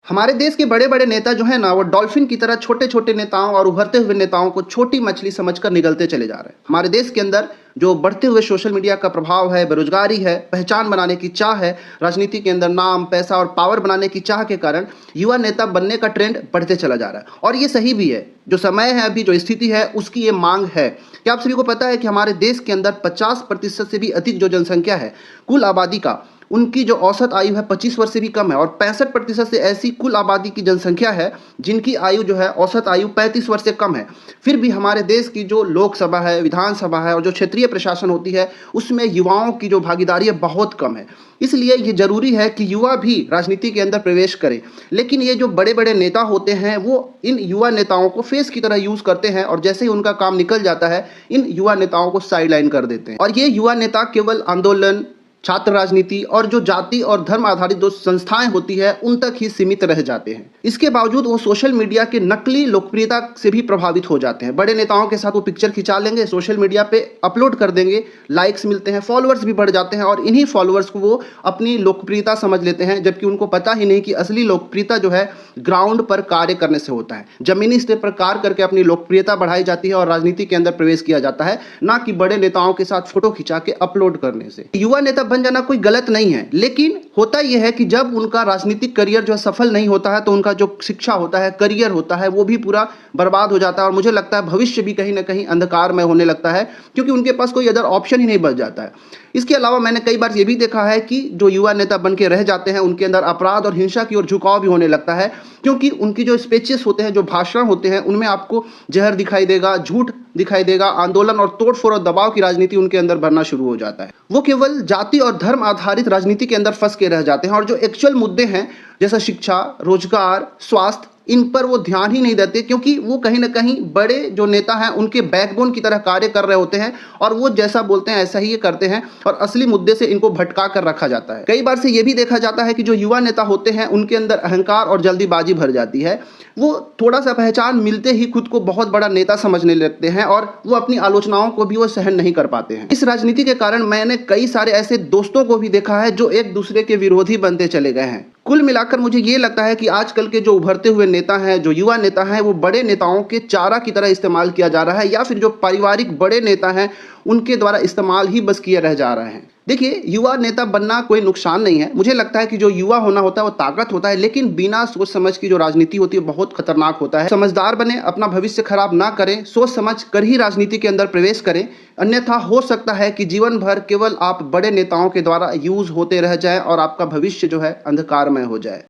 हमारे देश के बड़े-बड़े नेता जो हैं ना, वो डॉल्फिन की तरह छोटे-छोटे नेताओं और उभरते हुए नेताओं को छोटी मछली समझकर निगलते चले जा रहे हैं। हमारे देश के अंदर जो बढ़ते हुए सोशल मीडिया का प्रभाव है, बेरोजगारी है, पहचान बनाने की चाह है, राजनीति के अंदर नाम, पैसा और पावर बनाने की चाह के कारण युवा नेता बनने का ट्रेंड बढ़ते चला जा रहा है। और ये सही भी है। जो समय है, अभी जो स्थिति है, उसकी ये मांग है। क्या आप सभी को पता है कि हमारे देश के अंदर 50% से भी अधिक जो जनसंख्या है कुल आबादी का, उनकी जो औसत आयु है 25 वर्ष से भी कम है और 65% से ऐसी कुल आबादी की जनसंख्या है जिनकी आयु जो है औसत आयु 35 वर्ष से कम है। फिर भी हमारे देश की जो लोकसभा है, विधानसभा है और जो क्षेत्रीय प्रशासन होती है, उसमें युवाओं की जो भागीदारी है बहुत कम है। इसलिए ये जरूरी है कि युवा भी राजनीति के अंदर प्रवेश करें। लेकिन ये जो बड़े बड़े नेता होते हैं, वो इन युवा नेताओं को फेस की तरह यूज करते हैं और जैसे ही उनका काम निकल जाता है, इन युवा नेताओं को साइडलाइन कर देते हैं। और ये युवा नेता केवल आंदोलन, छात्र राजनीति और जो जाति और धर्म आधारित जो संस्थाएं होती है, उन तक ही सीमित रह जाते हैं। इसके बावजूद वो सोशल मीडिया के नकली लोकप्रियता से भी प्रभावित हो जाते हैं। बड़े नेताओं के साथ वो पिक्चर खिंचा लेंगे, सोशल मीडिया पे अपलोड कर देंगे, लाइक्स मिलते हैं, फॉलोअर्स भी बढ़ जाते हैं और इन्हीं फॉलोअर्स को वो अपनी लोकप्रियता समझ लेते हैं, जबकि उनको पता ही नहीं कि असली लोकप्रियता जो है ग्राउंड पर कार्य करने से होता है। जमीनी स्तर पर कार्य करके अपनी लोकप्रियता बढ़ाई जाती है और राजनीति के अंदर प्रवेश किया जाता है, ना कि बड़े नेताओं के साथ फोटो खिंचा के अपलोड करने से। युवा नेता बन जाना कोई गलत नहीं है, लेकिन होता यह है कि जब उनका राजनीतिक करियर जो सफल नहीं होता है, तो उनका जो शिक्षा होता है, करियर होता है, वो भी पूरा बर्बाद हो जाता है और मुझे लगता है भविष्य भी कहीं ना कहीं अंधकार में होने लगता है, क्योंकि उनके पास कोई अदर ऑप्शन ही नहीं बच जाता है। इसके अलावा मैंने कई बार ये भी देखा है कि जो युवा नेता बन के रह जाते हैं, उनके अंदर अपराध और हिंसा की ओर झुकाव भी होने लगता है, क्योंकि उनकी जो स्पीचेस होते हैं, जो भाषण होते हैं, उनमें आपको जहर दिखाई देगा, झूठ दिखाई देगा, आंदोलन और तोड़फोड़ और दबाव की राजनीति उनके अंदर भरना शुरू हो जाता है। वो केवल जाति और धर्म आधारित राजनीति के अंदर फंस के रह जाते हैं और जो एक्चुअल मुद्दे हैं, जैसा शिक्षा, रोजगार, स्वास्थ्य, इन पर वो ध्यान ही नहीं देते, क्योंकि वो कहीं ना कहीं बड़े जो नेता हैं उनके बैकबोन की तरह कार्य कर रहे होते हैं और वो जैसा बोलते हैं ऐसा ही ये करते हैं और असली मुद्दे से इनको भटका कर रखा जाता है। कई बार से ये भी देखा जाता है कि जो युवा नेता होते हैं, उनके अंदर अहंकार और जल्दीबाजी भर जाती है। वो थोड़ा सा पहचान मिलते ही खुद को बहुत बड़ा नेता समझने लगते हैं और वो अपनी आलोचनाओं को भी वो सहन नहीं कर पाते हैं। इस राजनीति के कारण मैंने कई सारे ऐसे दोस्तों को भी देखा है जो एक दूसरे के विरोधी बनते चले गए हैं। कुल मिलाकर मुझे ये लगता है कि आजकल के जो उभरते हुए नेता हैं, जो युवा नेता हैं, वो बड़े नेताओं के चारा की तरह इस्तेमाल किया जा रहा है, या फिर जो पारिवारिक बड़े नेता हैं उनके द्वारा इस्तेमाल ही बस किए रह जा रहे हैं। देखिए, युवा नेता बनना कोई नुकसान नहीं है। मुझे लगता है कि जो युवा होना होता है वो ताकत होता है, लेकिन बिना सोच समझ की जो राजनीति होती है बहुत खतरनाक होता है। समझदार बने, अपना भविष्य खराब ना करें, सोच समझ कर ही राजनीति के अंदर प्रवेश करें, अन्यथा हो सकता है कि जीवन भर केवल आप बड़े नेताओं के द्वारा यूज होते रह जाएं और आपका भविष्य जो है अंधकारमय हो जाए।